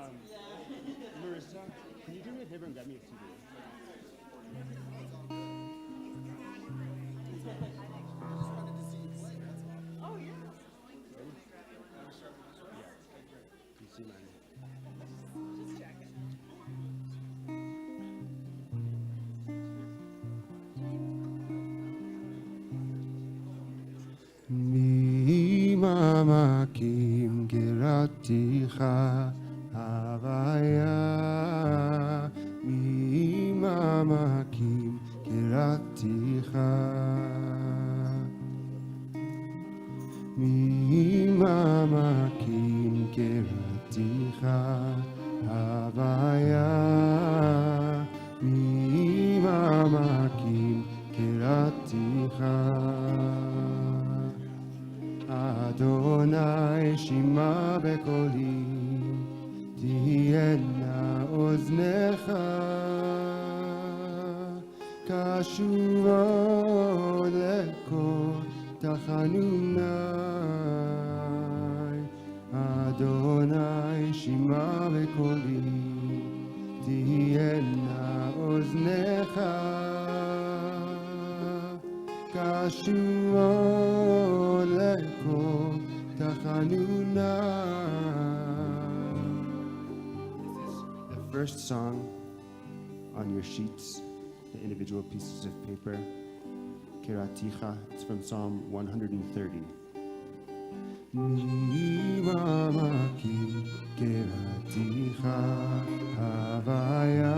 Marissa, can you do me a favor and grab me a CD? Oh, yeah. You see mine? Just checking. ממעמקים גירתיך הוויה, ממעמקים גירתיך, ממעמקים גירתיך הוויה, ממעמקים גירתיך. אדוני שמע בקולי, תהיינה אוזניך קשוב לקול תחנוני. אדוני שמע בקולי, תהיינה אוזניך קשוב לקול תחנוני. This is the first song on your sheets, the individual pieces of paper. Kiraticha, it's from Psalm 130. ממעמקים קראתיך הוויה,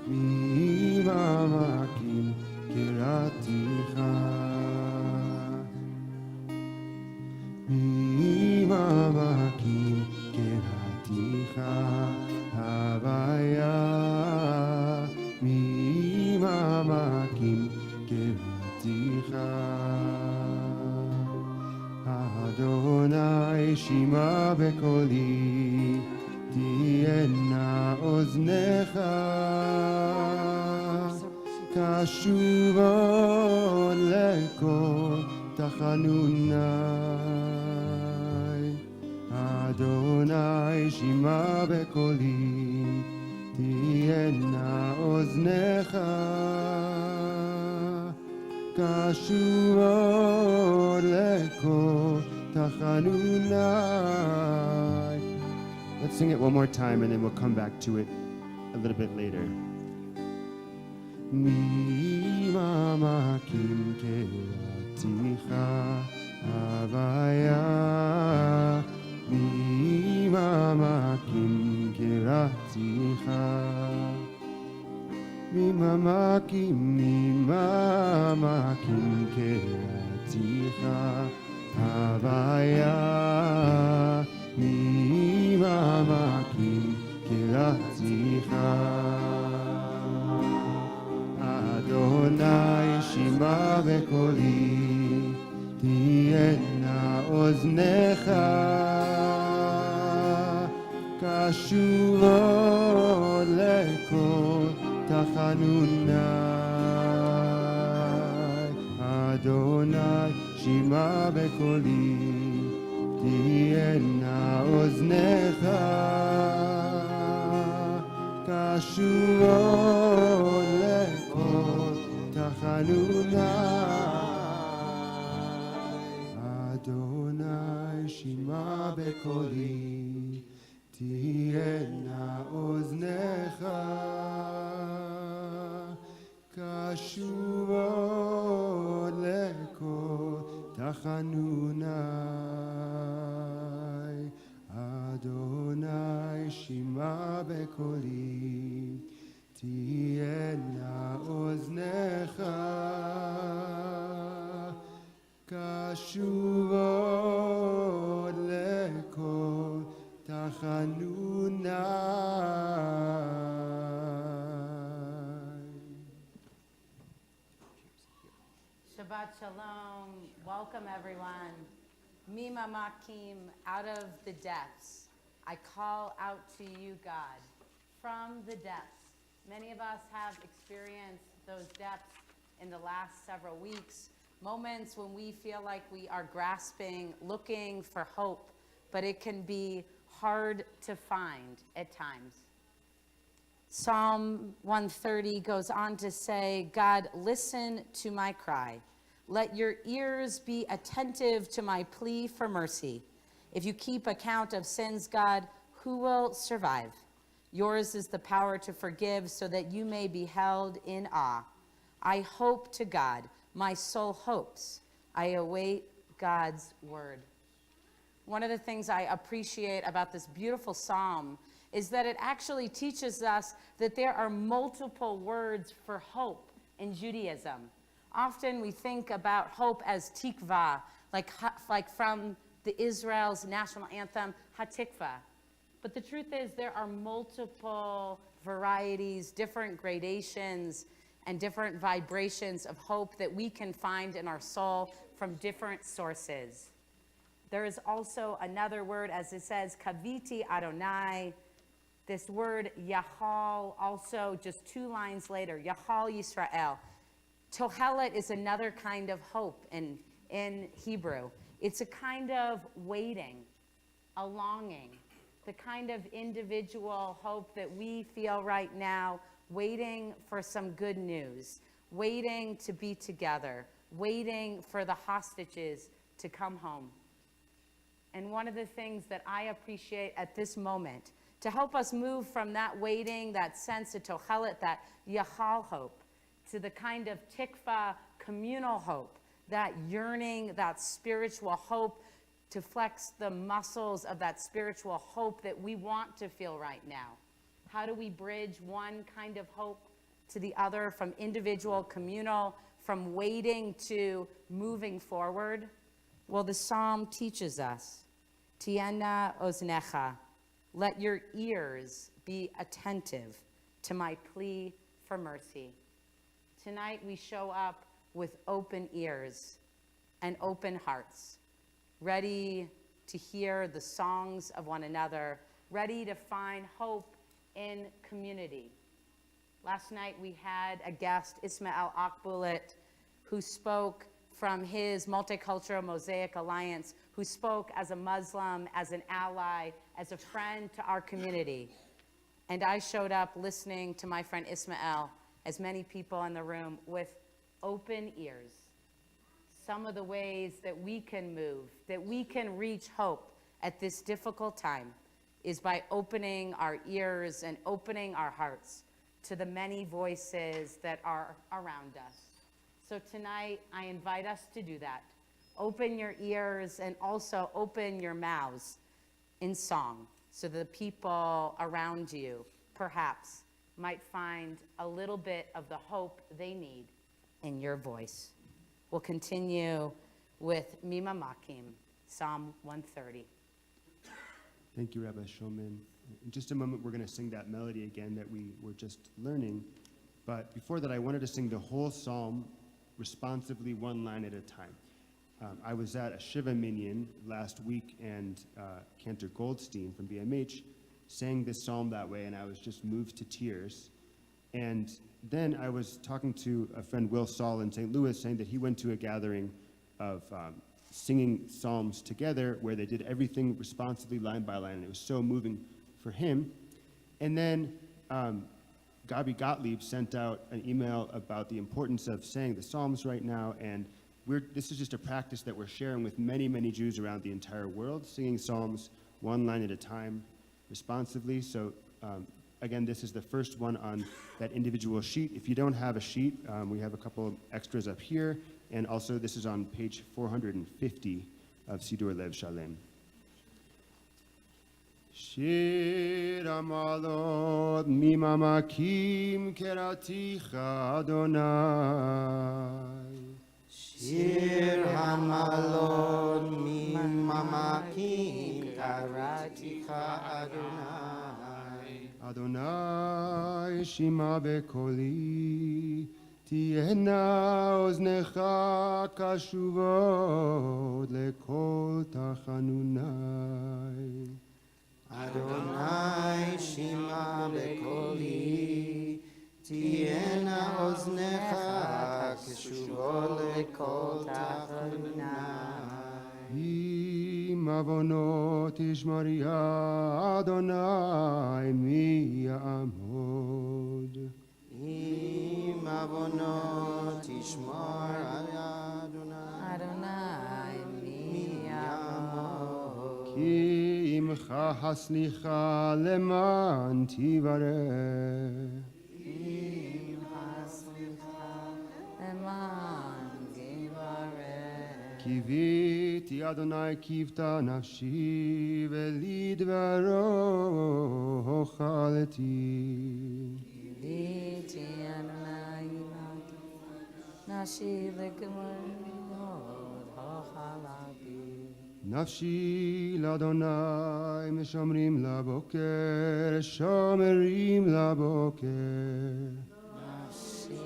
ממעמקים קראתיך, ממעמקים קראתיך הוויה, ממעמקים קראתיך. אדוני שמע בקולי, תהיינה אוזניך קשוב לקול תחנוני. אדוני שמע בקולי, תהיינה אוזניך קשוב לקול תחנוני. Let's sing it one more time and then we'll come back to it a little bit later. ממעמקים קראתיך הוויה, ממעמקים קראתיך, ממעמקים, ממעמקים קראתיך הוויה, ממעמקים קראתיך. אדוני שמע בקולי, תהיינה אוזניך קשוב לקול תחנוני. אדוני שמע בקולי, תהיינה אוזניך קשוב לקול תחנוני. אדוני שמע בקולי, תהיינה אוזניך קשוב לקול תחנוני. אדוני שמע בקולי, תהיינה אוזניך קשוב לקול תחנוני. Shabbat Shalom. Welcome, everyone. Mimamakim, out of the depths. I call out to you, God, from the depths. Many of us have experienced those depths in the last several weeks, moments when we feel like we are grasping, looking for hope, but it can be hard to find at times. Psalm 130 goes on to say, God, listen to my cry. Let your ears be attentive to my plea for mercy. If you keep account of sins, God, who will survive? Yours is the power to forgive so that you may be held in awe. I hope to God. My soul hopes. I await God's word. One of the things I appreciate about this beautiful psalm is that it actually teaches us that there are multiple words for hope in Judaism. Often we think about hope as tikva, like from the Israel's national anthem, Hatikva. But the truth is there are multiple varieties, different gradations, and different vibrations of hope that we can find in our soul from different sources. There is also another word, as it says, Kaviti Adonai. This word, Yachal, also just 2 lines later, Yachal Yisrael. Tohelet is another kind of hope in Hebrew. It's a kind of waiting, a longing, the kind of individual hope that we feel right now, waiting for some good news, waiting to be together, waiting for the hostages to come home. And one of the things that I appreciate at this moment, to help us move from that waiting, that sense of tochelet, that yachal hope, to the kind of tikva, communal hope, that yearning, that spiritual hope, to flex the muscles of that spiritual hope that we want to feel right now. How do we bridge one kind of hope to the other, from individual, communal, from waiting to moving forward? Well, the psalm teaches us, Tiena oznecha, let your ears be attentive to my plea for mercy. Tonight we show up with open ears and open hearts, ready to hear the songs of one another, ready to find hope in community. Last night we had a guest, Ismail Akbulit, who spoke from his Multicultural Mosaic Alliance, who spoke as a Muslim, as an ally, as a friend to our community. And I showed up listening to my friend Ismail, as many people in the room, with open ears. Some of the ways that we can move, that we can reach hope at this difficult time, is by opening our ears and opening our hearts to the many voices that are around us. So tonight, I invite us to do that. Open your ears and also open your mouths in song, so that the people around you, perhaps, might find a little bit of the hope they need in your voice. We'll continue with Mima Makim, Psalm 130. Thank you, Rabbi Shulman. In just a moment, we're going to sing that melody again that we were just learning. But before that, I wanted to sing the whole psalm responsively, one line at a time. I was at a Shiva Minyan last week, and Cantor Goldstein from BMH sang this psalm that way, and I was just moved to tears. And then I was talking to a friend, Will Saul, in St. Louis, saying that he went to a gathering of singing psalms together where they did everything responsively, line by line, and it was so moving for him. And then Gabi Gottlieb sent out an email about the importance of saying the psalms right now, and this is just a practice that we're sharing with many, many Jews around the entire world, singing psalms one line at a time, responsively. So again, this is the first one on that individual sheet. If you don't have a sheet, we have a couple extras up here, and also this is on page 450 of Sidur Lev Shalem. Shir Amalot Mimamakim Keraticha Adonai. Shir Hamalot Mimamakim Keraticha Adonai. Adonai Shima Bekoli Tiena Oznecha Kashuvot Lekol Tachanunai. Adonai Shima Bekoli Tiena Oznecha Kashuvot Lekol Tachanunai. Im Avonot תשמרי אדוני מי יעמוד. אם עוונות תשמור על אדוני, Adonai mi yamod. כי עמך הסליחה למען תברך. אם Leman givarech. קיוויתי אדוני קיוותה נפשי ולדברו הוחלתי. Viti Adonai imaki. Nashi lekemod hochalati. נפשי לאדוני משמרים לבוקר, שומרים לבוקר. Nashi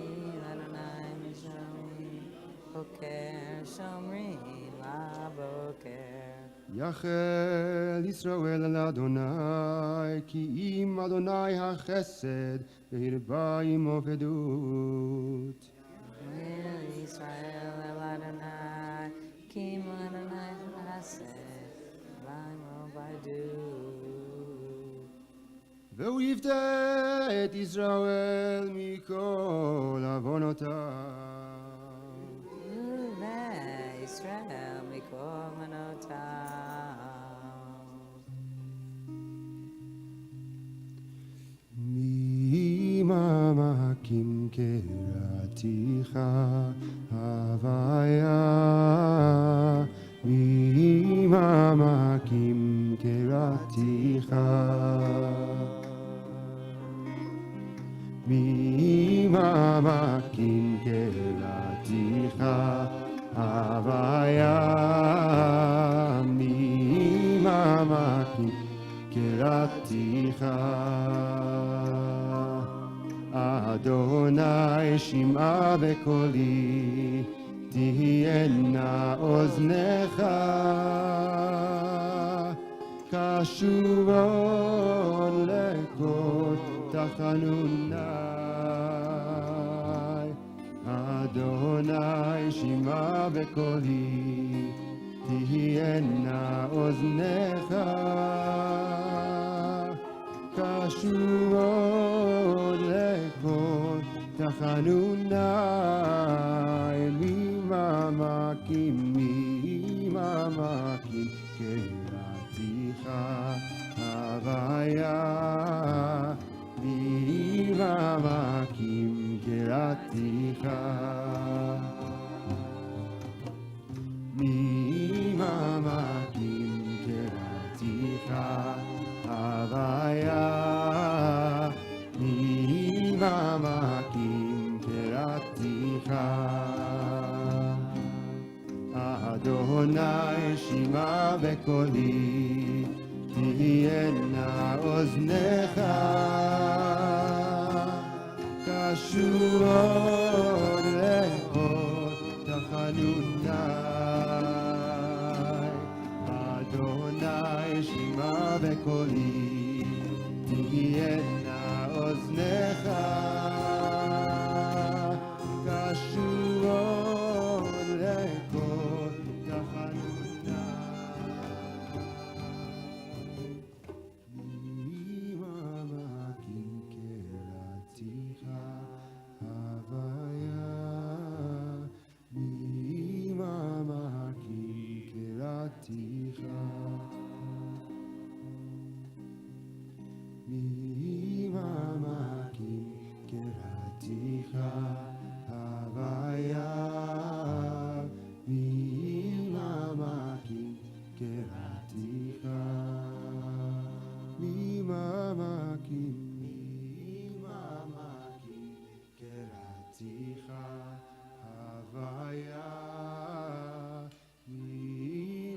Adonai mishamrim. Boker shomri la boker. יחל ישראל אל אדוני, כי אם אדוני החסד, והרבה עמו פדות. El Israel el Adonai, Kim Adonai chesed, v'imo v'adu. והוא יפתה את ישראל מכל עוונותיו. Uvei Israel mikol manotav. ממעמקים קראתיך הוויה, ממעמקים קראתיך, ממעמקים קראתיך הוויה, ממעמקים קראתיך. אדוני שמעה בקולי, תהיינה אוזניך קשובון לכל תחנוני. אדוני שמעה בקולי, תהיינה אוזניך קשובון לכל תחנוני. ממעמקים קראתיך הוויה, ממעמקים קראתיך, ממעמקים קראתיך הוויה, ממעמקים קראתיך. אדוני שמע בקולי, תהיינה אוזניך קשובות לכל תחנוני. אדוני שמע בקולי, תהיינה אוזניך קשובות לכל תחנוני. ממעמקים קראתיך הוויה, ממעמקים קראתיך, ממעמקים קראתיך הוויה, ממעמקים קראתיך, ממעמקים קראתיך הוויה,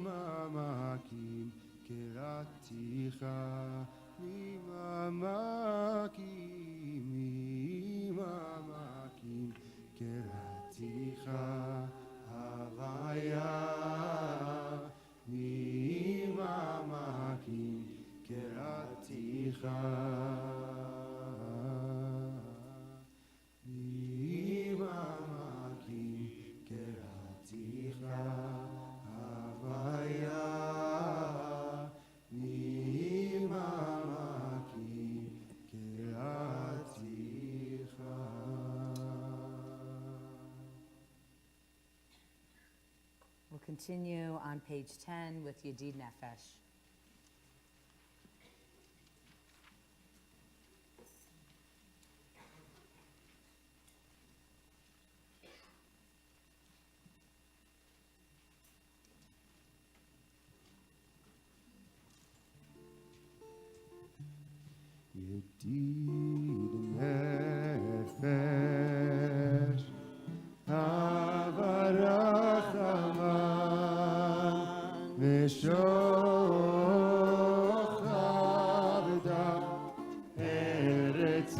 ממעמקים קראתיך, ממעמקים קראתיך הוויה, ממעמקים קראתיך, ממעמקים קראתיך הוויה, continue on page 10 with Yedid Nefesh. Yedid nefesh, avarach aman, meshoch avda, eretzonach,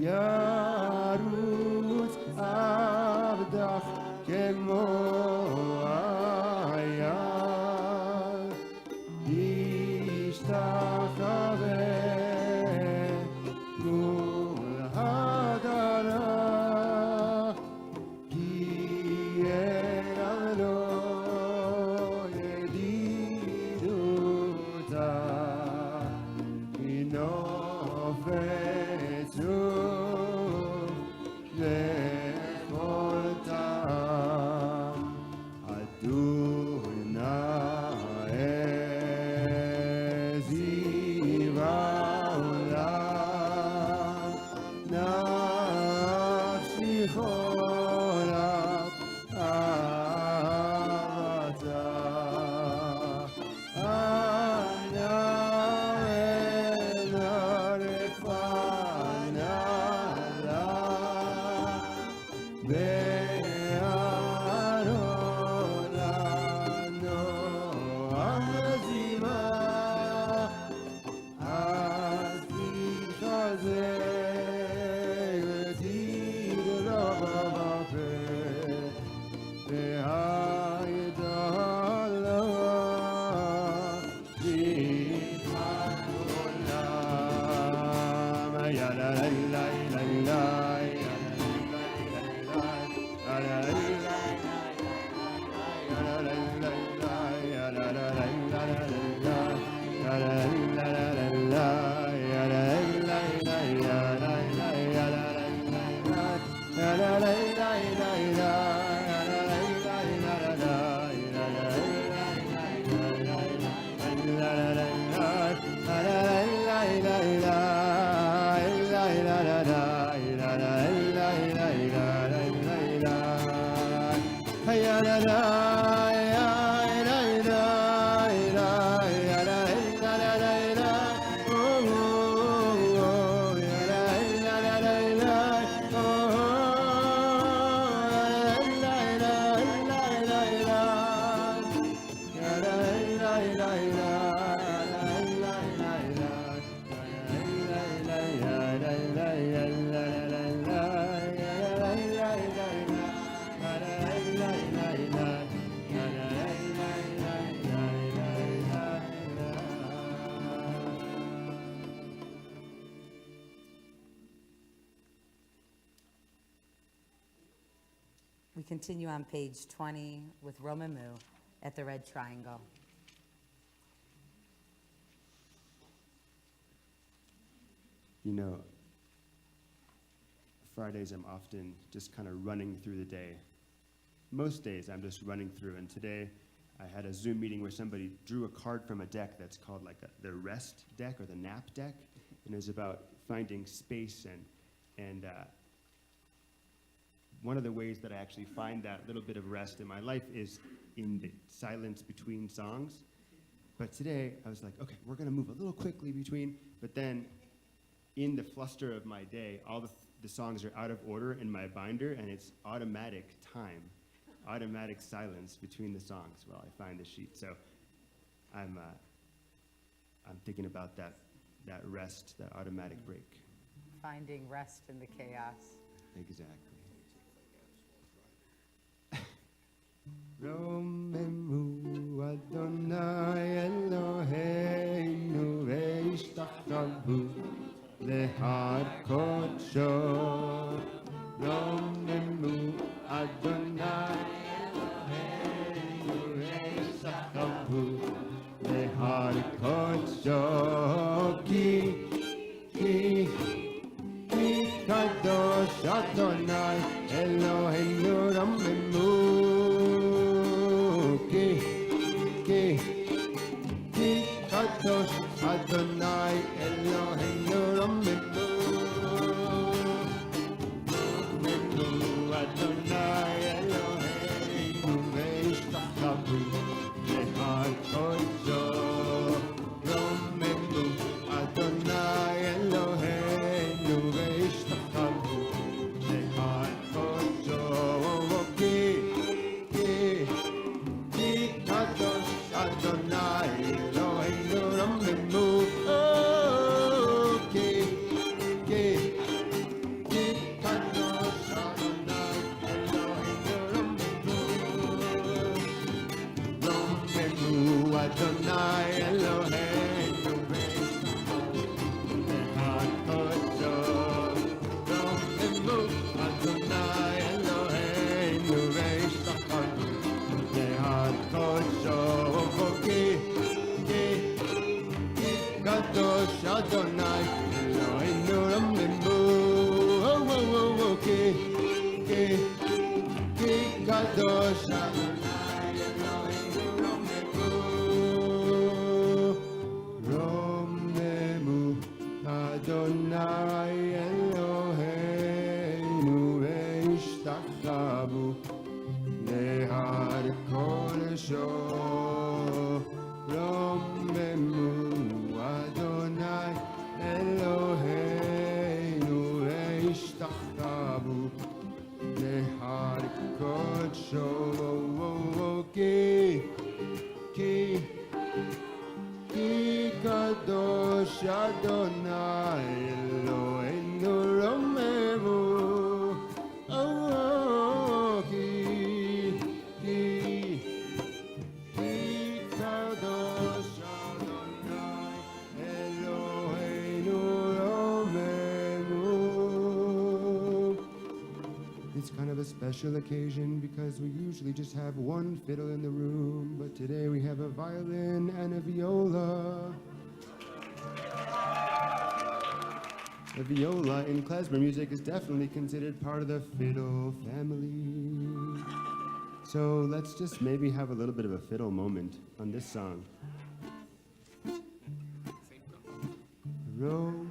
yarutz avdach kemo ayal, ישתחווה מול הדרה, כי אין לו ידידותה, היא נופצת שוב לכל טעם. We continue on page 20 with Romamu at the red triangle. You know, Fridays I'm often just kind of running through the day. Most days I'm just running through, and today I had a Zoom meeting where somebody drew a card from a deck that's called like the rest deck or the nap deck, and it was about finding space and one of the ways that I actually find that little bit of rest in my life is in the silence between songs. But today I was like, okay, we're gonna move a little quickly between, but then in the fluster of my day, all the songs are out of order in my binder, and it's automatic time, automatic silence between the songs while I find the sheet. So I'm thinking about that rest, that automatic break. Finding rest in the chaos. Exactly. Romemu Adonai Eloheinu ve'ishtachkavu lehar kodsho. Romemu Adonai Eloheinu ve'ishtachkavu lehar kodsho. Ki kadosh Adonai Eloheinu Rameh kadosh Adonai Eloheinu Romenu Adonai Eloheinu ve'ishtachchavu le'hakodesh Romenu Adonai Eloheinu ve'ishtachchavu le'hakodesh Ki kadosh Adonai Eloheinu Romenu Ki kadosh Adonai Eloheinu Romenu Adonai Eloheinu Romenu Adonai Eloheinu ve'ishtachchavu Kadosh Adonai Eloheinu Romenu Kadosh Adonai Eloheinu Romenu Adonai Eloheinu ve'ishtachchavu Lehar Kodesho Romenu Adonai Eloheinu ve'ishtachchavu Lehar Kodesho Ki Kadosh Adonai Eloheinu Romenu Kadosh Adonai Eloheinu Romenu. It's kind of a special occasion because we usually just have one fiddle in the room, but today we have a violin and a viola. The viola in klezmer music is definitely considered part of the fiddle family. So let's just maybe have a little bit of a fiddle moment on this song. Romelu.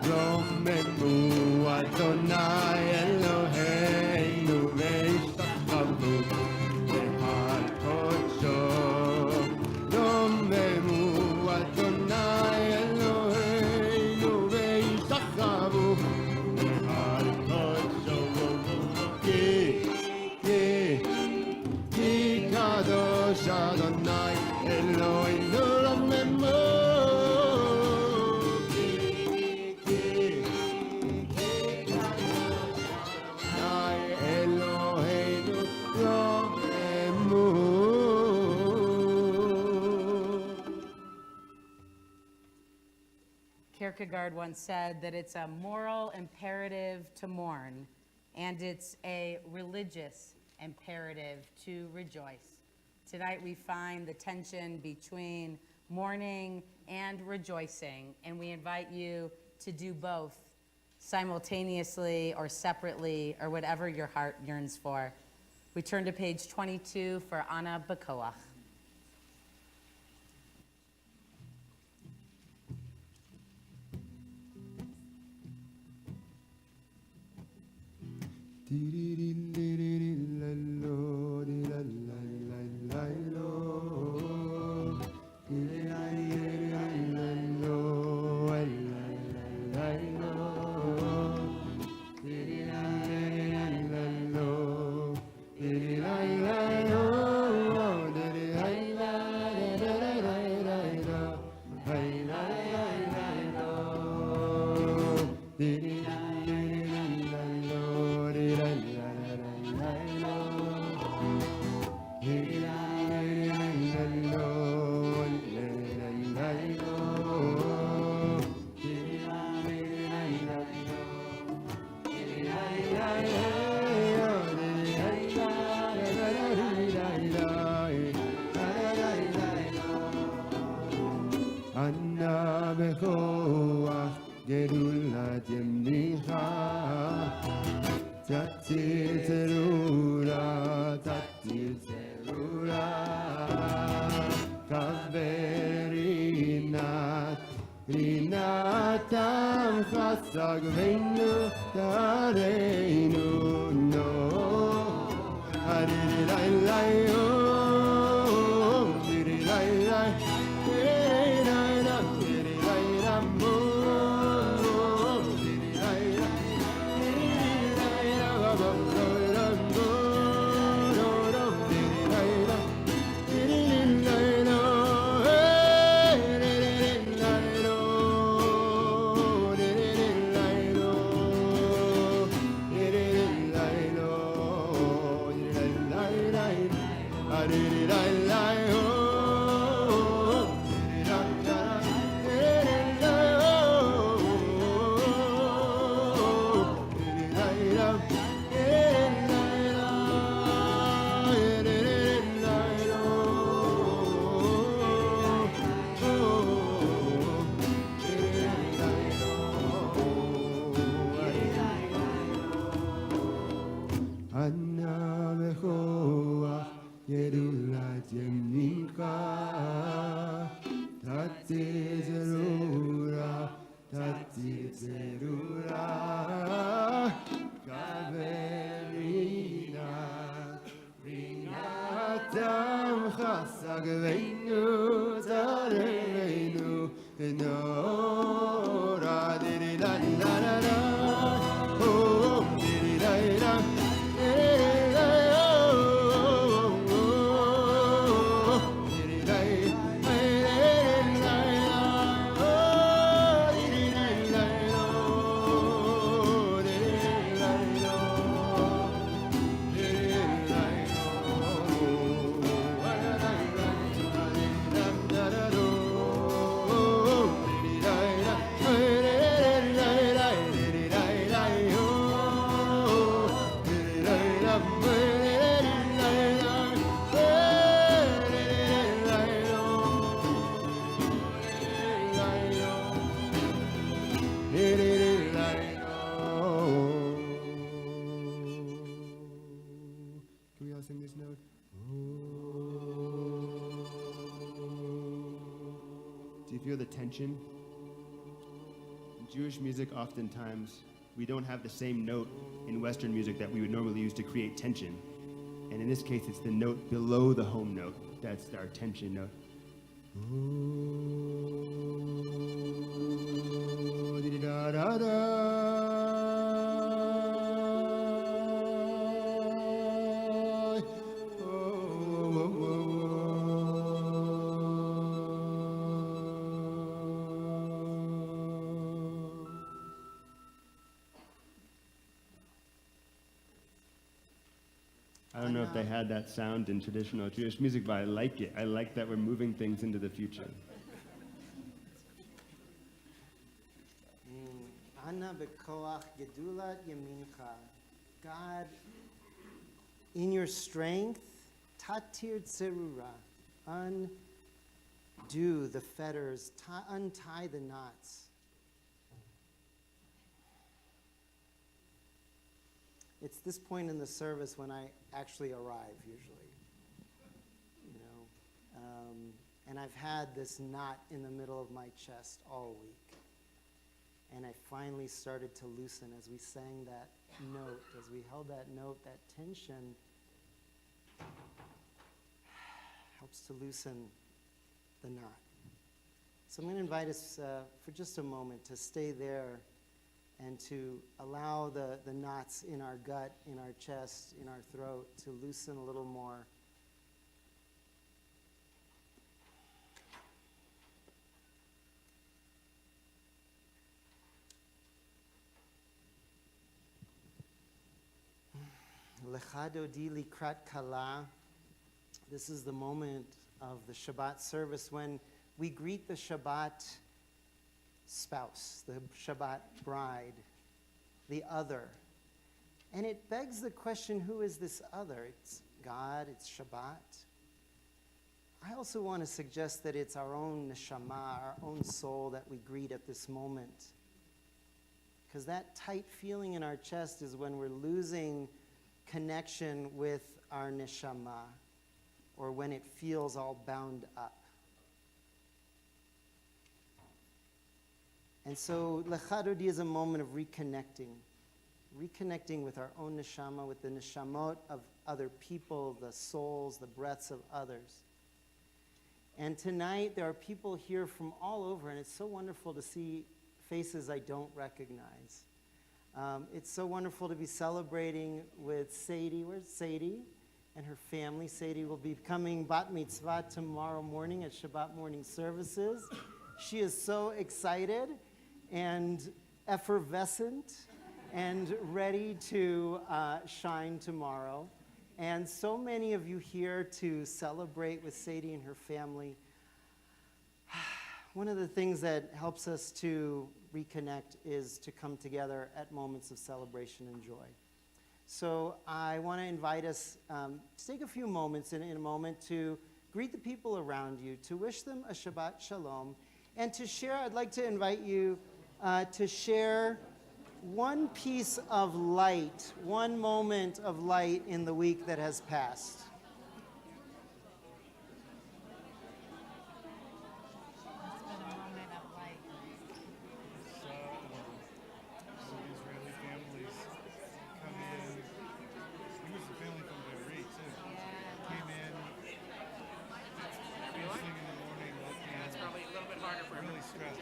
Romenu Adonai Eloheinu ve'ishtachchavu lehar kodesh Romenu Adonai Eloheinu ve'ishtachchavu lehar kodesh Ki kadosh Adonai Eloheinu Romenu Kierkegaard once said that it's a moral imperative to mourn, and it's a religious imperative to rejoice. Tonight we find the tension between mourning and rejoicing, and we invite you to do both simultaneously or separately or whatever your heart yearns for. We turn to page 22 for Ana Bakoach. Hey Anna bechoach gedulat yemnicha Tatir terura Kaverinat Rinatam chasag veinu tareinu no Adirilailai Anna bechoach gedulat yemnicha Tatir terura Kaverina Rinatam chasag veinu tareinu no ra diri la la la la oh diri la la Can we all sing this note? Do you feel the tension? In Jewish music, oftentimes, we don't have the same note in Western music that we would normally use to create tension. And in this case, it's the note below the home note. That's our tension note. I don't know if they had that sound in traditional Jewish music, but I like it. I like that we're moving things into the future. Anna bekoach gedulat yamincha. God, in your strength, tatir tzerura, undo the fetters, untie the knots. It's this point in the service when I actually arrive, usually. You know, and I've had this knot in the middle of my chest all week. And I finally started to loosen as we sang that note, as we held that note, that tension helps to loosen the knot. So I'm going to invite us for just a moment to stay there and to allow the knots in our gut, in our chest, in our throat to loosen a little more. Lecha Dodi Likrat Kala. This is the moment of the Shabbat service when we greet the Shabbat spouse, the Shabbat bride, the other. And it begs the question, who is this other? It's God, it's Shabbat. I also want to suggest that it's our own neshama, our own soul that we greet at this moment. Because that tight feeling in our chest is when we're losing connection with our neshama, or when it feels all bound up. And so Lecha Dodi is a moment of reconnecting with our own neshama, with the neshamot of other people, the souls, the breaths of others. And tonight there are people here from all over, and it's so wonderful to see faces I don't recognize. It's so wonderful to be celebrating with Sadie. Where's Sadie? And her family. Sadie will be becoming bat mitzvah tomorrow morning at Shabbat morning services. She is so excited and effervescent and ready to shine tomorrow. And so many of you here to celebrate with Sadie and her family. One of the things that helps us to reconnect is to come together at moments of celebration and joy. So I want to invite us to take a few moments in a moment to greet the people around you, to wish them a Shabbat Shalom, and to share. I'd like to invite you to share one piece of light, one moment of light in the week that has passed. It's been a moment of light. Israeli families come in. There was a family from Beirut too. Came in first thing in the morning, It's probably a little bit harder for really everyone to stressed,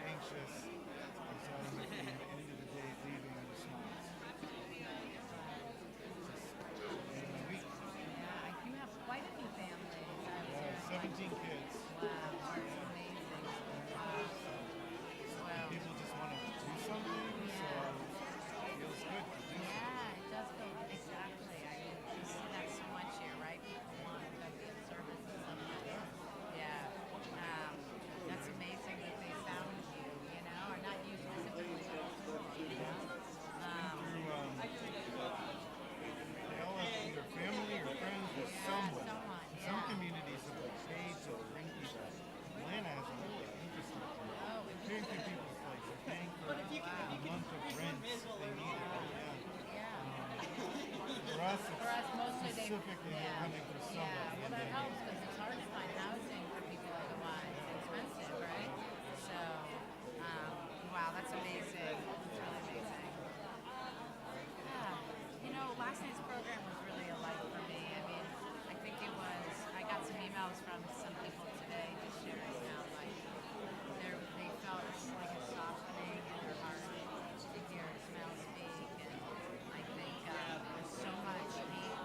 anxious. And so at the end of the day, leaving with smiles. And a week, You have quite a few families. I was 17 kids. Wow, that's amazing. Wow. People just want to do something, so it feels good to do something. Yeah, it does feel exactly. I mean, you see that so much here, right? People want to be in services and yeah. That's amazing that they found you, you know, or not you specifically, but you know. They all have either family or friends or someone. Someone, In some yeah. communities have like paid to bring people. Atlanta has a really interesting thing. Oh, Hearing through people's place, they're paying for a month of rent they need. yeah. For us, it's For us, mostly they, specifically they're coming from yeah. somewhere. Well, that helps because it's hard to find housing for people otherwise. It's expensive, right? So, wow, that's amazing. It's really amazing. Yeah. You know, last night's program was really a light for me. I mean, I think it was, I got some emails from some people today just sharing how, like, they felt like a softening in their heart to hear Ismail speak. And I think there's so much hate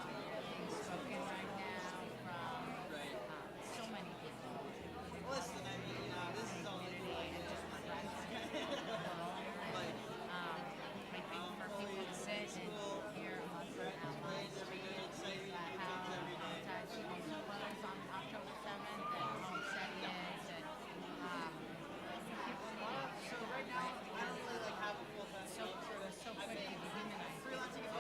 being spoken right now from so many people. Listen, I mean, this is all community and just friends in the world. I think for people to sit and hear a Muslim ally speak about how traumatized he also was on October 7th and how upset he is, and people love so right now I don't really like have a full time so quick to dehumanize people.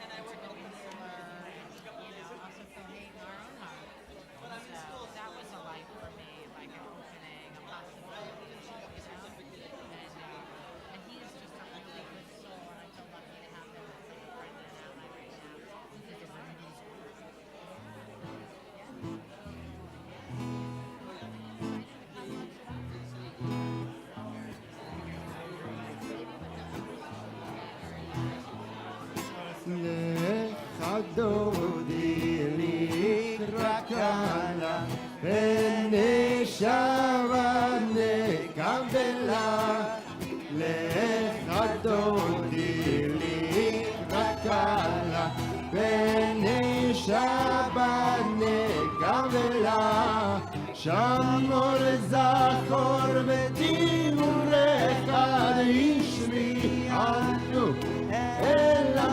And I work in the you know, also feel hate in our own heart. So that was a light for me, like an opening, a possibility, you know. And he is just a really good soul, and I feel lucky to have him as a friend and ally right now. He's a Lecha Dodi Likrat Kala V'neshama Kabbalat Lecha Dodi Likrat Kala V'neshama Kabbalat Shamor Zachor V'timur Echad Ishmi Anu Ela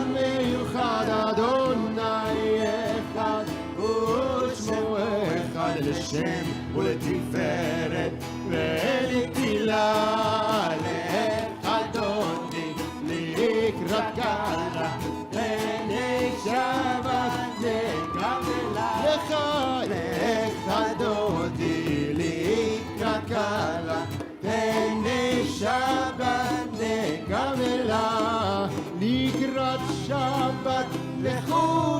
לשם ולתפארת ולתהילה לאדוני לקראת גאלה פני שבת נקבלה לך אדוני לקראת גאלה פני שבת נקבלה לקראת שבת לכו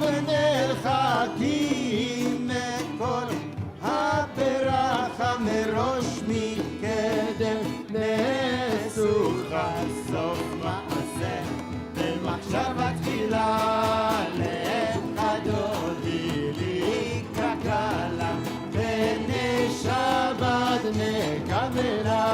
ונרחקים מכל הברכה מראש מקדם נסוכה סוף מעשה במחשבה תחילה לאדוני לקראת גאלה פני שבת נקבלה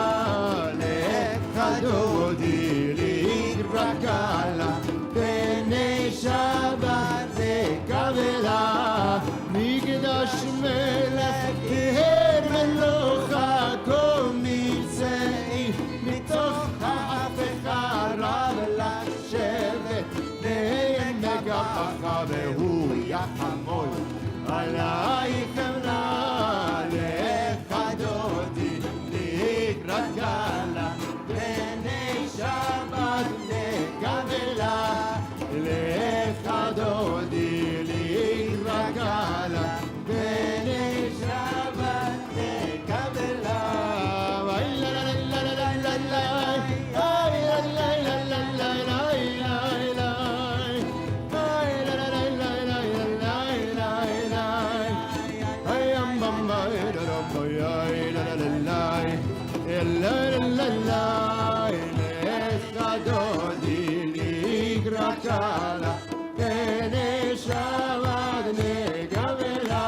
לאדוני לקראת גאלה פני שבת נקבלה מקדש מלך כהר מלוכה כה מבצעי מתוך ההפכה רב לשבת נגפך והוא יחמול עלייך אמנה לך דודי לקראת גאלה פני שבת נקבלה לך דודי לקראת גאלה פני שבת נקבלה Kala, pene shabad negavela,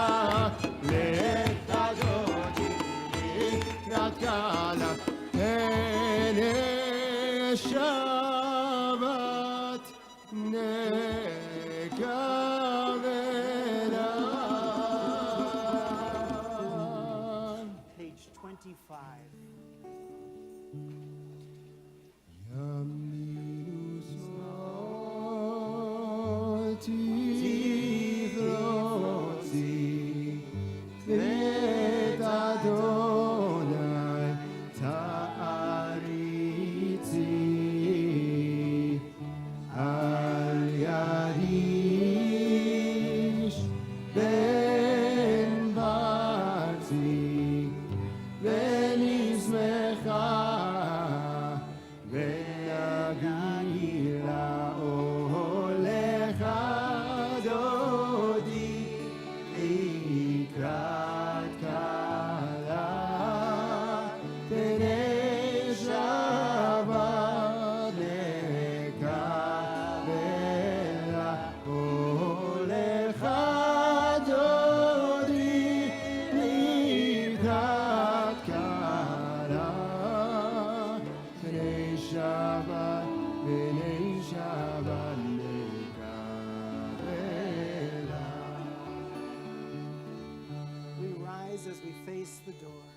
lekha dodi likrat kala, pene shabad negavela. Page 25. As we face the door.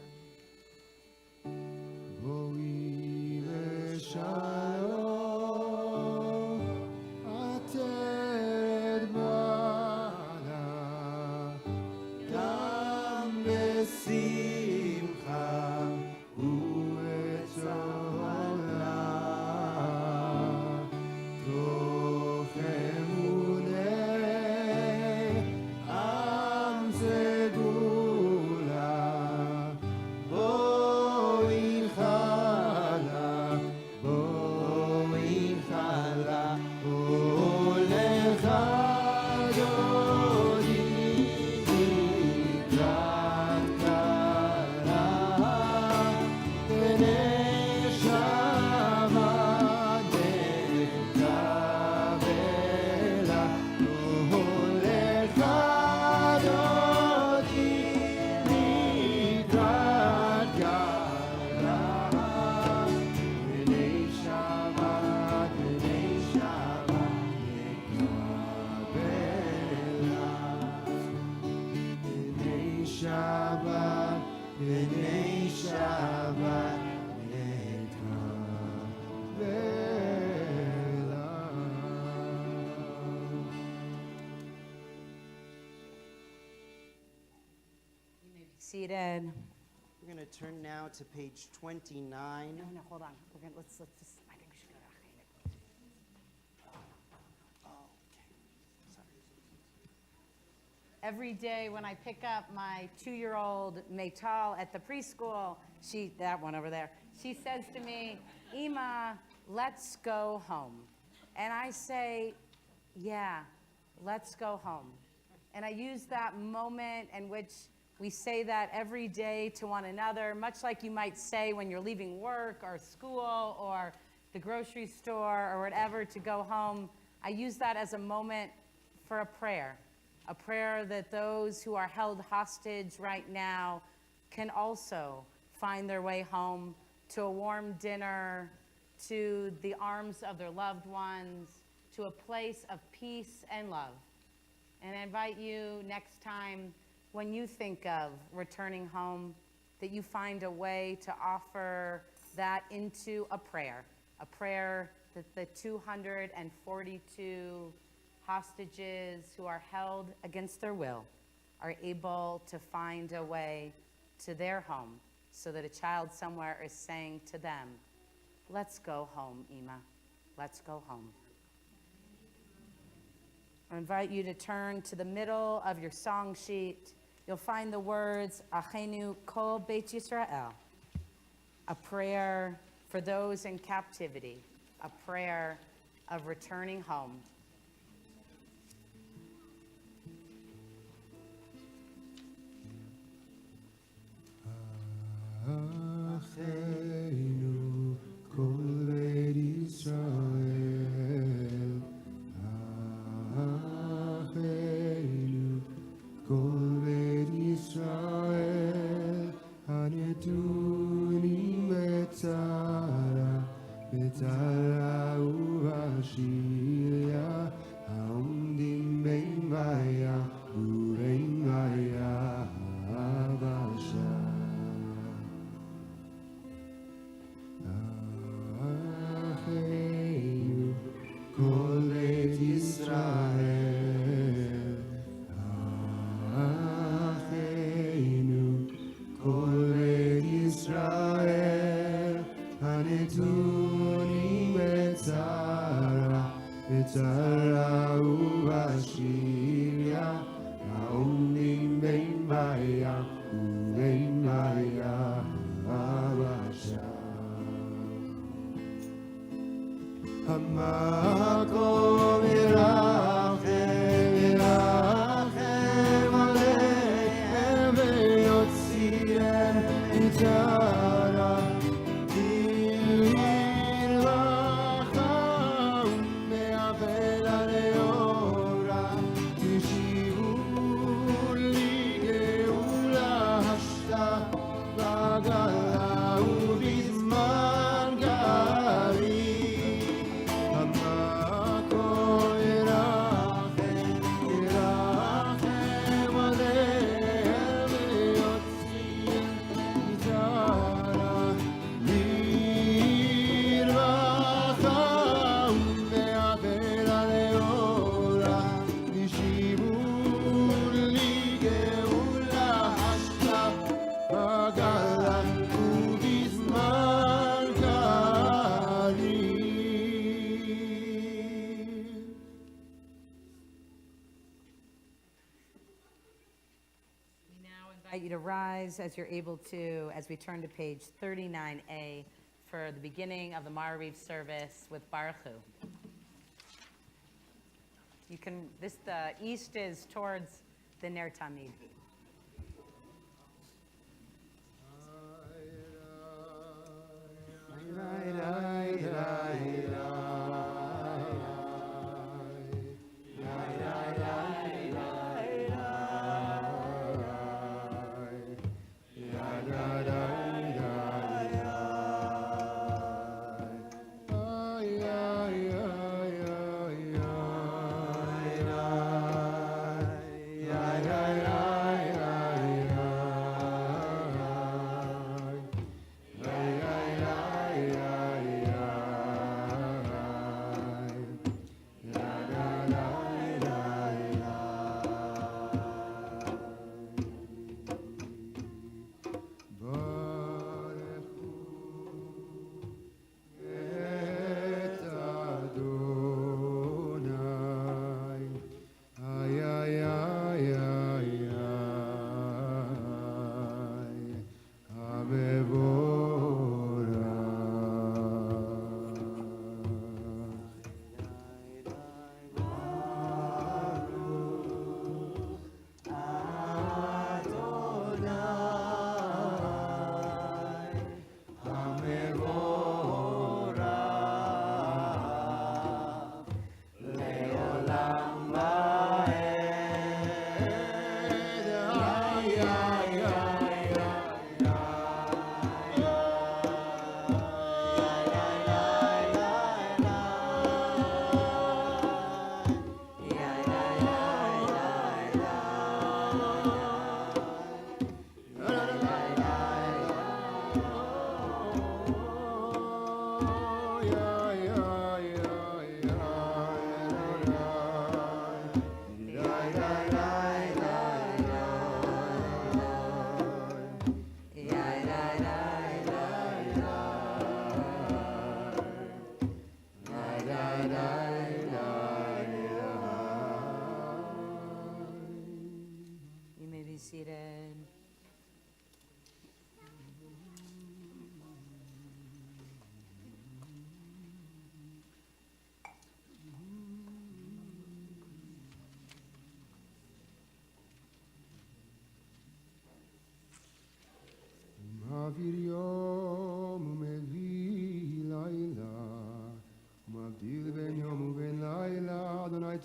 seated. We're going to turn now to page 29. No, hold on. Let's just, I think we should go to Achenu. Oh, okay. Sorry. Every day when I pick up my 2-year-old Maytal at the preschool, that one over there, she says to me, Ima, let's go home. And I say, yeah, let's go home. And I use that moment in which we say that every day to one another, much like you might say when you're leaving work or school or the grocery store or whatever to go home. I use that as a moment for a prayer that those who are held hostage right now can also find their way home to a warm dinner, to the arms of their loved ones, to a place of peace and love. And I invite you next time when you think of returning home, that you find a way to offer that into a prayer that the 242 hostages who are held against their will are able to find a way to their home, so that a child somewhere is saying to them, let's go home, Ima, let's go home. I invite you to turn to the middle of your song sheet. You'll find the words, Achenu Kol Beit Yisrael, a prayer for those in captivity, a prayer of returning home. Achenu Kol Beit Yisrael, Achenu Kol Beit Yisrael, Hanetunim betzara ubashirya, haomdim bein baya ubein baya habasha. Achenu Kol Beit Yisrael, Achenu Kol Beit Yisrael, Hanetunim betzara ubashirya, haomdim bein baya ubein baya habasha. Hamakom yirachem aleichem veyotziem mitzara lirvacha ume'avel aleora tishivu li geula hashta bagala ubizman gari. You to rise as you're able to, as we turn to page 39A for the beginning of the Ma'ariv service with Baruch Hu. You can, the east is towards the Ner Tamid. Ay, ay, ay.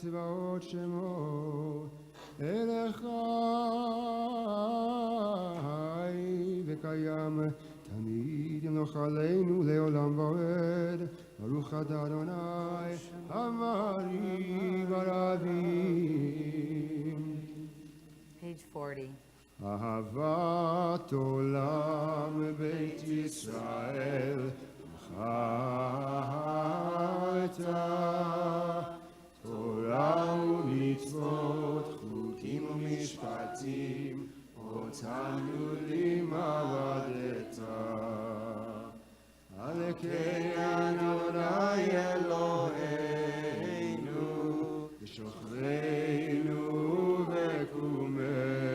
צבאות שמו אל חי וקיים תמיד ימלוך עלינו לעולם ועד. ברוך אתה אדוני אמרי ברבים. Page 40. אהבת עולם בית ישראל חייתה תורה ומצוות חוקים ומשפטים אותנו לימדת. על כן אדוני אלוהינו בשוכבנו ובקומנו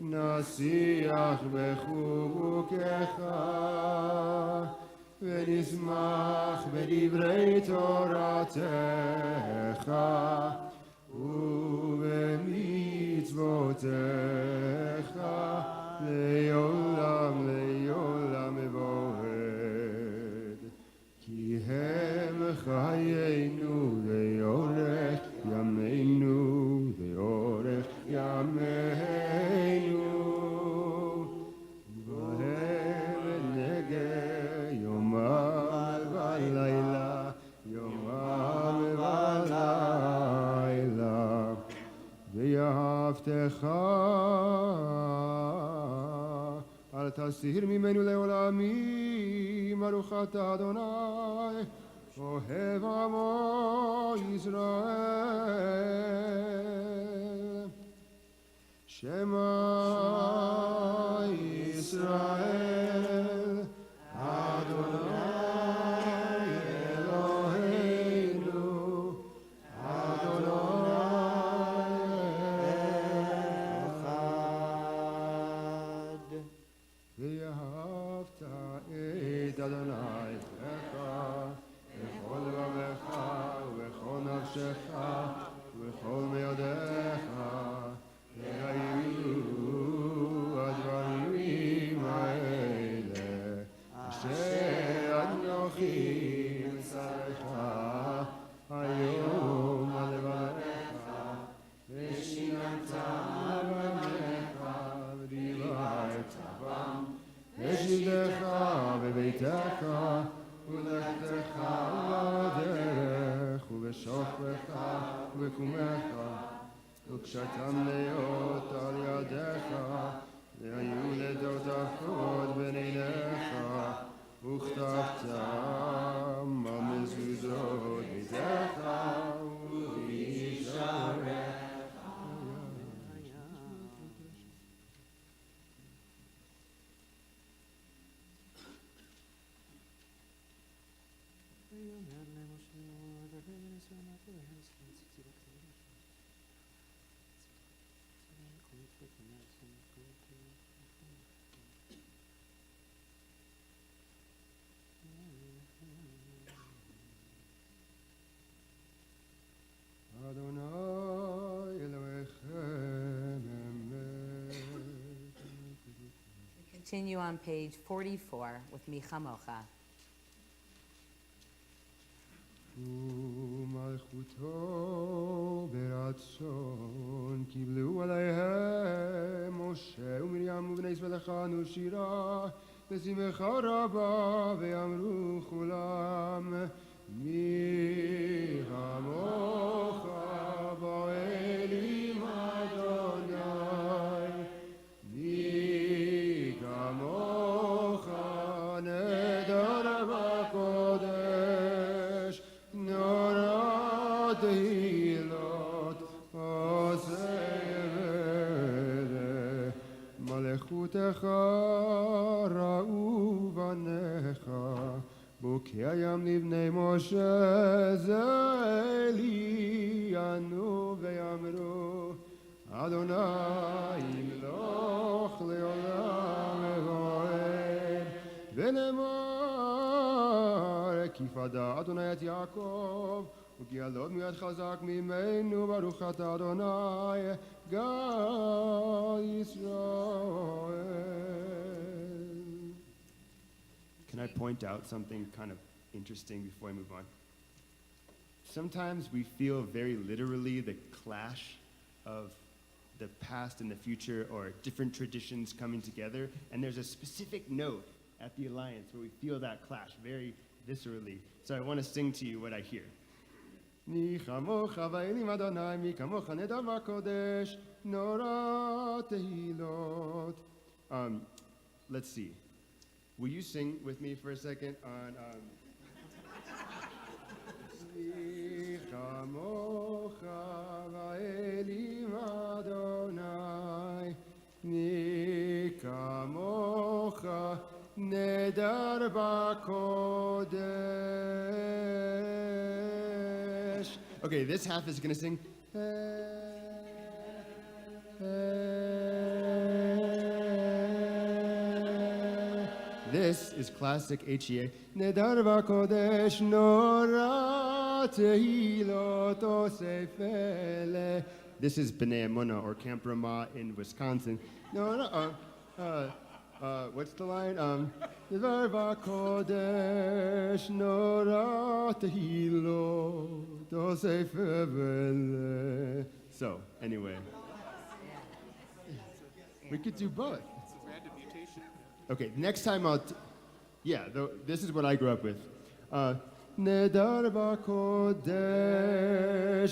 נשיח בחוקך ונשמח בדברי תורתך ובמצוותיך לעולם לעולם ועד. כי הם חיינו לאורך ימינו לאורך ימינו בהם נגע יומם ולילה יומם ולילה ויאהבתך אל תסיר ממנו לעולמים. ברוך אתה אדוני אוהב עמו ישראל. שמע ישראל אדוני אלוהינו אדוני אחד. ואהבת את אדוני אלוהיך בכל לבבך ובכל נפשך ובכל מאודיך. והיו הדברים האלה אשר אנוכי מצווך היום על לבבך ושיננת בניך ודיברת בם בשבתך בביתך ולכתך בדרך ובשוכבך ובקומך וקשרתם להיות על ידיך והיו לדות אפות בין עיניך וכתבתם על מזוזות ביתך ובשעריך. Continue on page 44 with Micha Mocha. ומלכותו ברצון קיבלו עליהם משה ומרים ובני ישראל הכנו שירה בשמחה רבה ואמרו כולם מי כמוך באלים אדוני מי כמוך נדר בקודש נורא תהילות עושה ולה מלכותך ראו בניך בוקע ים לבני משה זה לי ענו ויאמרו אדוני ימלוך לעולם ועד ונאמר כי פדה אדוני את יעקב וכי הלוד מיד חזק ממנו ברוך אתה אדוני גל ישראל. Can I point out something kind of interesting before I move on? sometimes we feel very literally the clash of the past and the future, or different traditions coming together, and there's a specific note at the Alliance where we feel that clash very viscerally. So I want to sing to you what I hear. Mi chamocha va'elim Adonai, mi kamocha neder v'kodesh, nora tehilot. Let's see. Will you sing with me for a second on Mi chamocha va'elim Adonai, mi kamocha neder b'kodesh. Okay, this half is going to sing. This is classic HEA. Neder v'kodesh nora tehilot osefele. This is B'nai Emunah, or Camp Ramah in Wisconsin. What's the line? Neder v'kodesh nora tehilot osefele. So, anyway. We could do both. It's a random mutation. Okay, next time this is what I grew up with. Nedar b'kodesh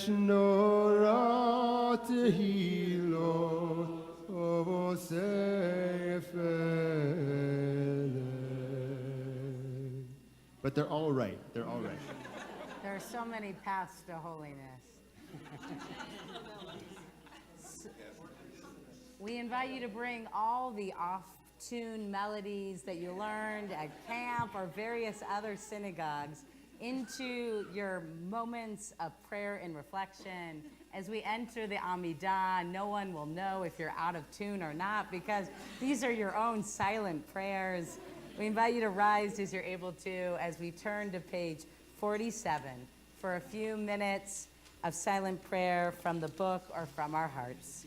nora tehilo ovosefele. But they're all right. They're all right. There are so many paths to holiness. We invite you to bring all the off-tune melodies that you learned at camp or various other synagogues into your moments of prayer and reflection. As we enter the Amidah, no one will know if you're out of tune or not, because these are your own silent prayers. We invite you to rise as you're able to as we turn to page 47 for a few minutes of silent prayer from the book or from our hearts.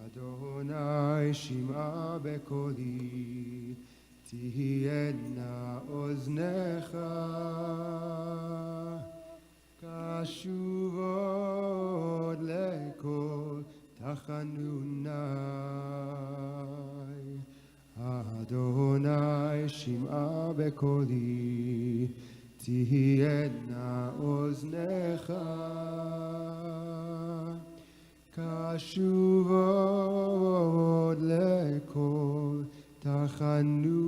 Adonai shim'a bekoli, tihiyena oznecha, kashuvod lekol tachanunai. בקולי, תהיינה אוזניך קשובות לכל תחנוני.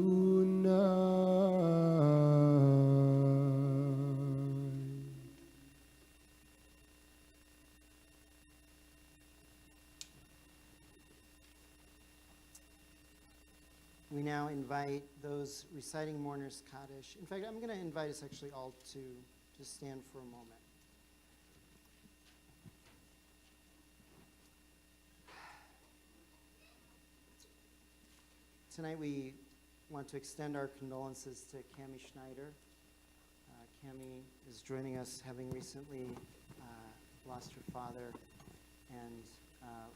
We now invite those reciting Mourner's Kaddish. In fact, I'm going to invite us actually all to just stand for a moment. Tonight we want to extend our condolences to Cami Schneider. Cami is joining us having recently lost her father, and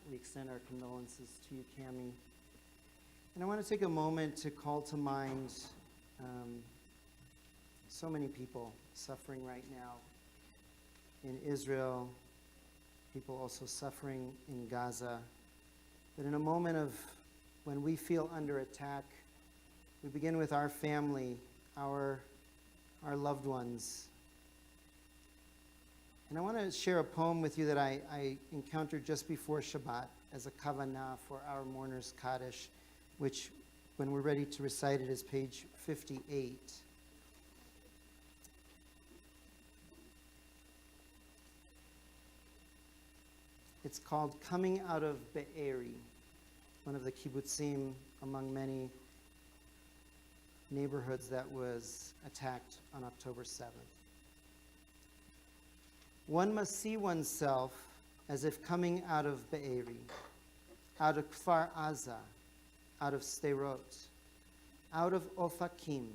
we extend our condolences to you, Cami. And I want to take a moment to call to mind so many people suffering right now in Israel, people also suffering in Gaza, that in a moment of when we feel under attack, we begin with our family, our loved ones. And I want to share a poem with you that I encountered just before Shabbat as a kavanah for our Mourner's Kaddish, which, when we're ready to recite it, is page 58. It's called Coming Out of Be'eri, one of the kibbutzim among many neighborhoods that was attacked on October 7th. One must see oneself as if coming out of Be'eri, out of Kfar Aza, out of Sderot, out of Ofakim,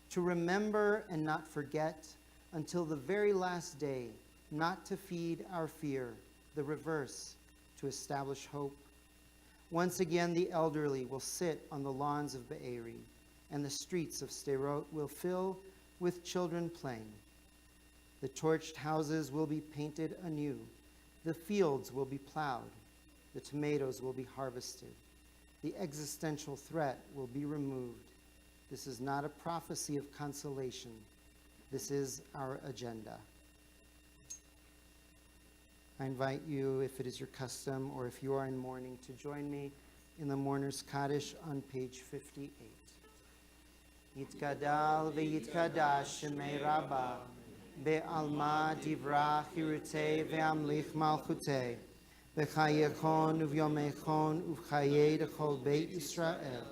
to remember and not forget until the very last day, not to feed our fear, the reverse, to establish hope. Once again, the elderly will sit on the lawns of Be'eri, and the streets of Sderot will fill with children playing. The torched houses will be painted anew. The fields will be plowed. The tomatoes will be harvested. The existential threat will be removed. This is not a prophecy of consolation. This is our agenda. I invite you, if it is your custom or if you are in mourning, to join me in the Mourner's Kaddish on page 58. Yitkadal ve'yitkadash shemei Rabbah be'alma divra chirutei ve'amlich malchutei b'chayechon uvyomechon uv'chayei dechol beit Yisrael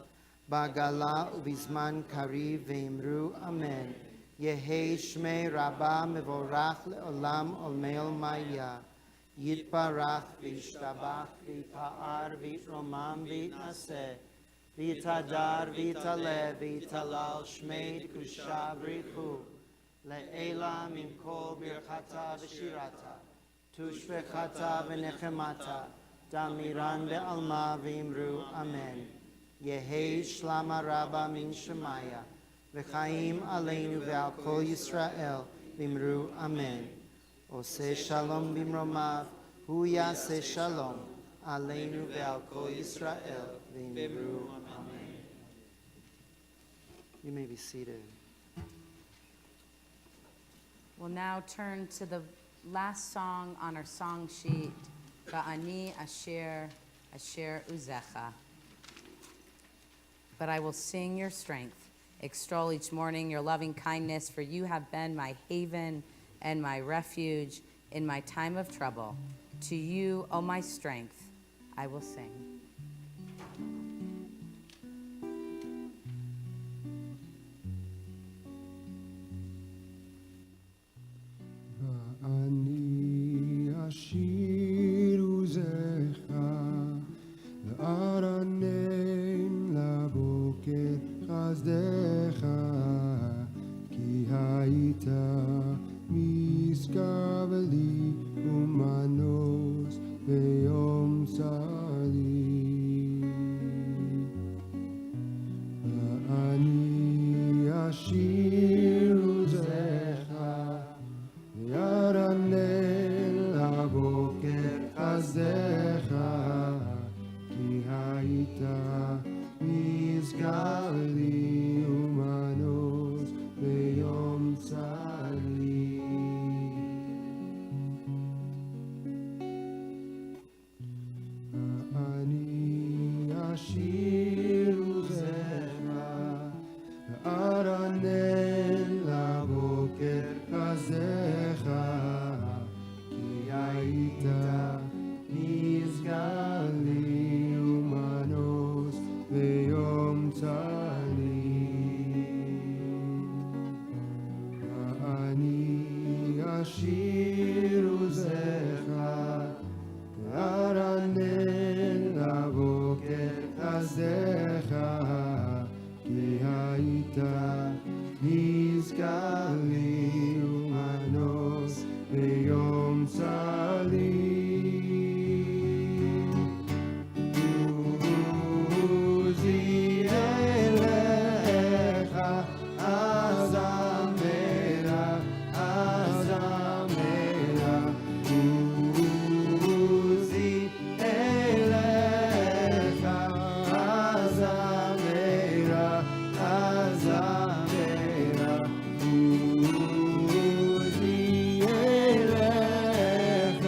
ba'gala ubizman kariv ve'imru amen Yehei shmei Rabbah mevorach le'olam olmei maya Yitbarach v'yishtabach v'yipa'ar v'yitromam v'yitnaseh v'yitadar v'yitaleh v'yitalal shmei kusha v'richu le'ela min kol birchata v'shirata tushvechata v'nechemata damiran be'alma v'imru amen Yehei shlama rabba min shemaya v'chaim aleinu ve'al kol Yisrael v'imru amen Oseh shalom bimromav, hu yaseh shalom, aleinu ve'al kol Yisrael, v'imru amen. You may be seated. We'll now turn to the last song on our song sheet, Ba'ani Asher Asher Uzecha. But I will sing your strength, extol each morning your loving kindness, for you have been my haven and my refuge in my time of trouble. To you, O my strength, I will sing. ואני אשיר עוזך וארנן לבוקר חסדך כי היית משכב לי ומנוס ביום צרי ואני אשיר עוזך וירנן השיר עוזך, ארנן לבוקר חסדך, כי היית נזכר לי ומנוס ביום צלים. עוזי אליך, אזמרה, אזמרה. עוזי אליך, אזמרה, אזמרה. עוזי אליך,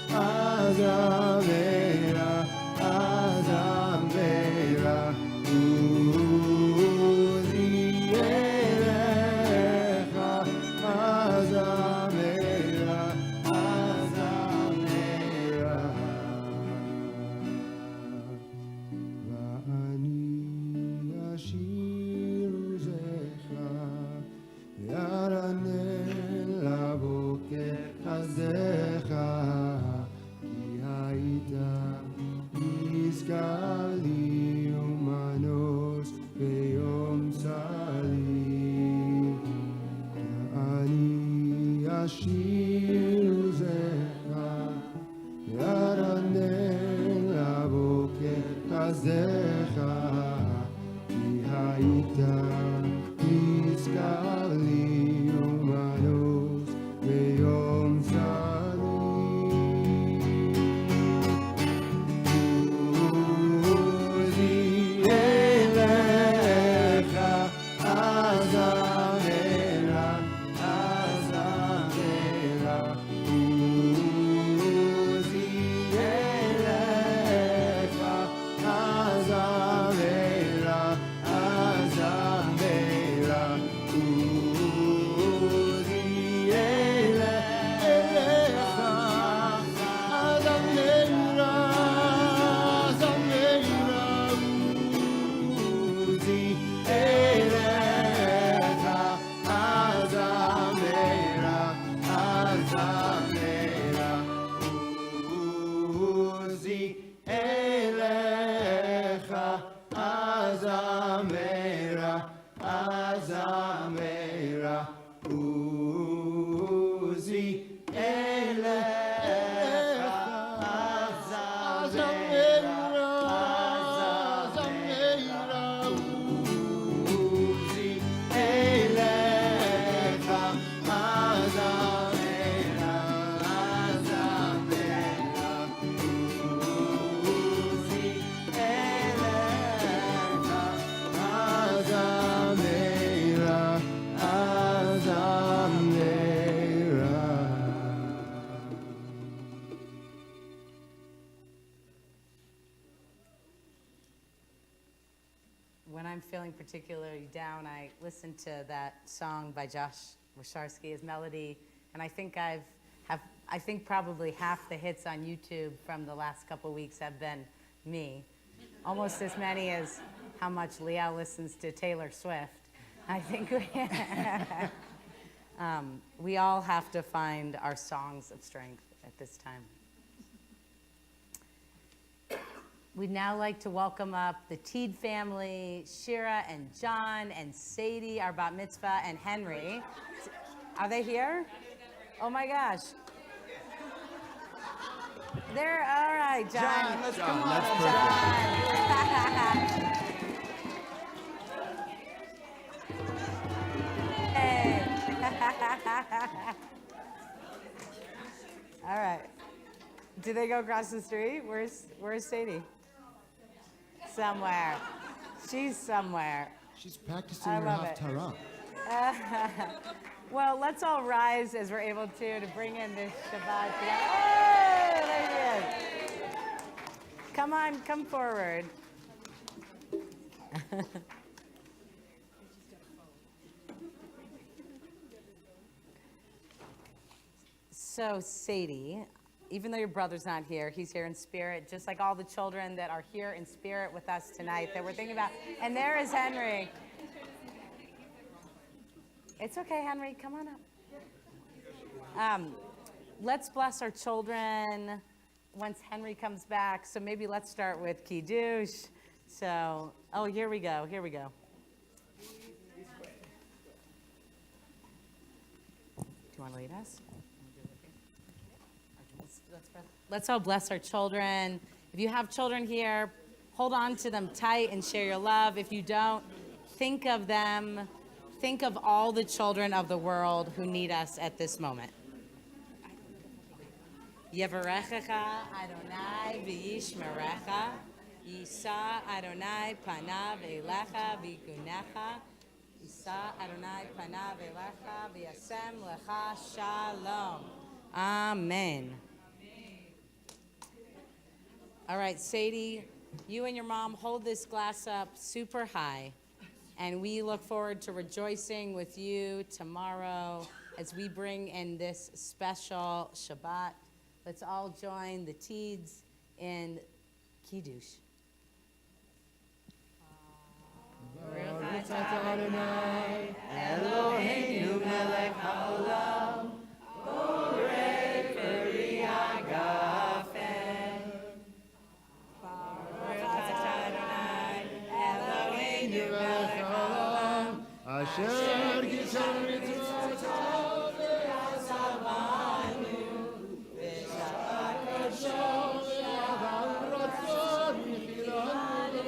אזמרה, אזמרה. עוזי אליך, אזמרה, אזמרה. ואני אשיר עוזך, ירנן לבוקר חסדך, כי היית נזכר לי ומנוס ביום צלים. ואני אשיר עוזך, ירנן לבוקר חסדך, כי היית נזכר לי ומנוס ביום צלים. עוזי אליך, אזמרה, אזמרה. עוזי אליך, אזמרה, אזמרה. עוזי אליך, אזמרה, אזמרה. עוזי אליך, אזמרה, אזמרה. עוזי אליך, אזמרה, אזמרה. עוזי אליך, When I'm feeling particularly down, I listen to that song by Josh Washarsky, his melody, and I think I think probably half the hits on YouTube from the last couple weeks have been me. Almost as many as how much Liel listens to Taylor Swift. I think we all have to find our songs of strength at this time. We'd now like to welcome up the Teed family, Shira and John and Sadie, our bat mitzvah, and Henry. Are they here? Oh my gosh. They're all right, John. Let's Come on, that's John. Hey. All right. Do they go across the street? Where's Sadie? Somewhere. She's somewhere. She's practicing I her love it. Haftarah. Well, let's all rise as we're able to bring in this Shabbat together. Oh, there he is. Come on, come forward. So, Sadie, even though your brother's not here, he's here in spirit, just like all the children that are here in spirit with us tonight that we're thinking about. And there is Henry. It's okay, Henry. Come on up. let's bless our children once Henry comes back. So maybe let's start with Kiddush. So, oh, here we go. Here we go. Do you want to lead us? Let's all bless our children. If you have children here, hold on to them tight and share your love. If you don't, think of them. Think of all the children of the world who need us at this moment. Yevarechecha Adonai v'yishmerecha, Yisa Adonai panav elecha v'yikunecha, Yisa Adonai panav elecha v'yasem lecha shalom. Amen. All right, Sadie, you and your mom hold this glass up super high, and we look forward to rejoicing with you tomorrow as we bring in this special Shabbat. Let's all join the Teeds in Kiddush. Baruch atah Adonai, Eloheinu melech haolam, borei peri hagafen. Baruch atah Adonai, Eloheinu melech haolam, Asher gishan mitzvotav ve'asavanu, v'shabbat kodsho ve'avam ratzon michilanu,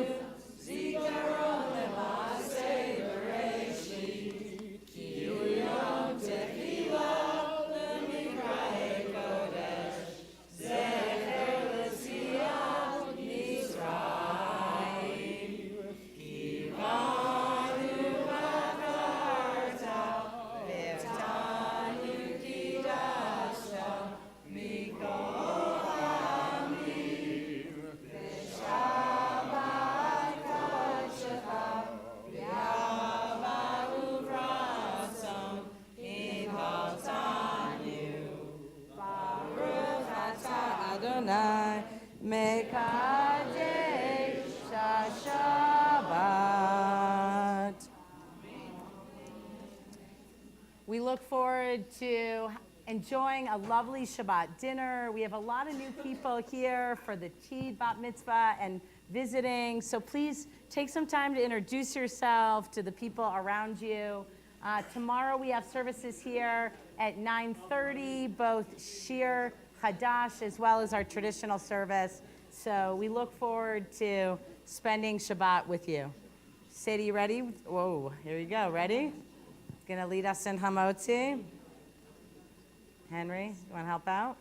zikaron le'maaseh bereshit, ki hu yom techilah le'mikra'ei kodesh, zecher l'siyat Mitzrayim, kivanu v'avarta, v'eftanu kidashta, mikol ha'amim, v'shabbat kodshecha, v'yava uvratzon, invaltanu. Baruch atah Adonai, mekadesh Shabbat. We look forward to enjoying a lovely Shabbat dinner. We have a lot of new people here for the Teed Bat Mitzvah and visiting. So please take some time to introduce yourself to the people around you. Tomorrow we have services here at 9:30, both Shir Hadash as well as our traditional service. So we look forward to spending Shabbat with you. Sadie, you ready? Whoa, here we go. Ready? Gonna lead us in Hamotzi. Henry, you wanna help out?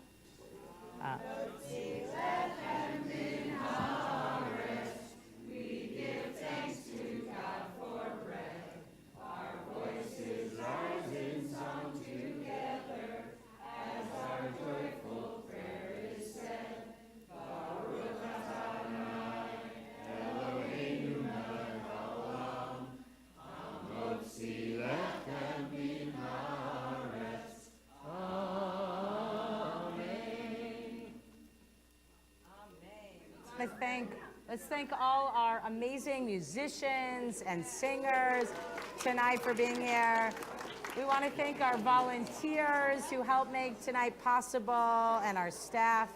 Let's thank all our amazing musicians and singers tonight for being here. We want to thank our volunteers who helped make tonight possible and our staff.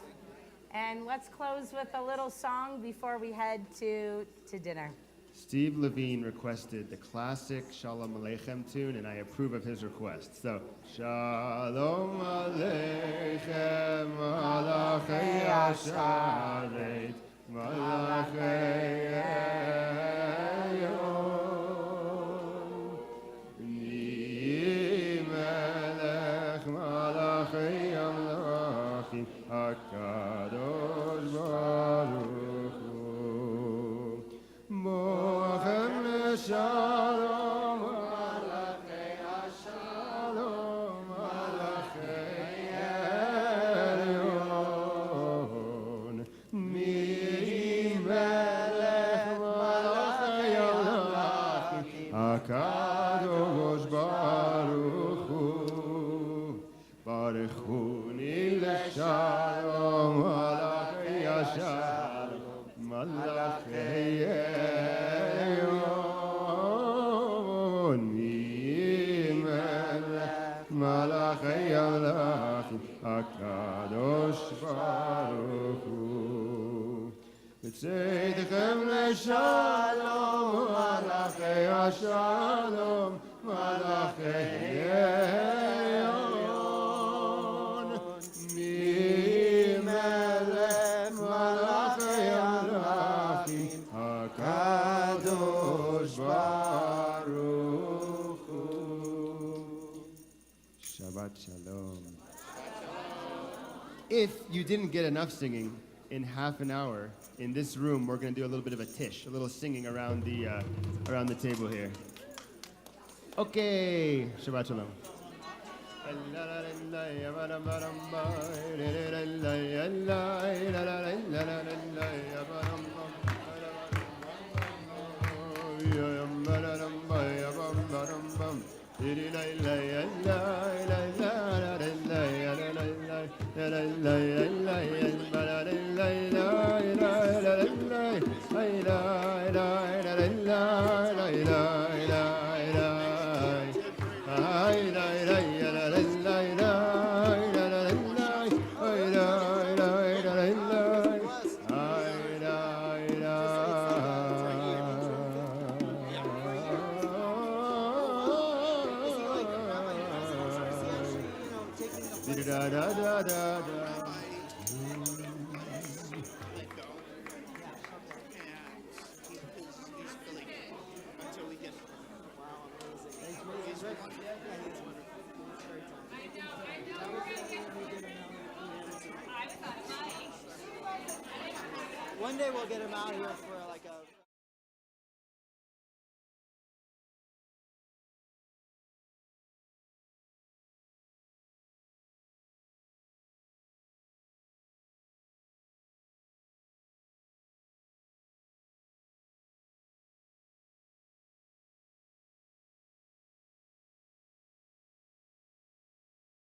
And let's close with a little song before we head to dinner. Steve Levine requested the classic Shalom Aleichem tune, and I approve of his request. So, Shalom Aleichem, Malachei Asharet, Malachei Elyon, Ni Melech Malachei Amlachim, HaKadosh Baruch Hu. Bochem Shalom Malachei Shalom Malachei Elyon, Mi Melech Malachei Amlachim, HaKadosh Baruch Hu. Baruch Hu Shalom Malachei Shalom Malachei Elyon, Mi Melech Malachei Amlachim, HaKadosh Kadosh Baruch Hu. B'tzeidechem le'shalom, malachei ha'shalom, malachei Elyon. Mimelech malachei halachim, HaKadosh Baruch Hu. Shabbat Shalom. If you didn't get enough singing, in half an hour in this room, we're going to do a little bit of a tish, a little singing around the table here. Okay, Shabbat Shalom. One day we'll get him out here.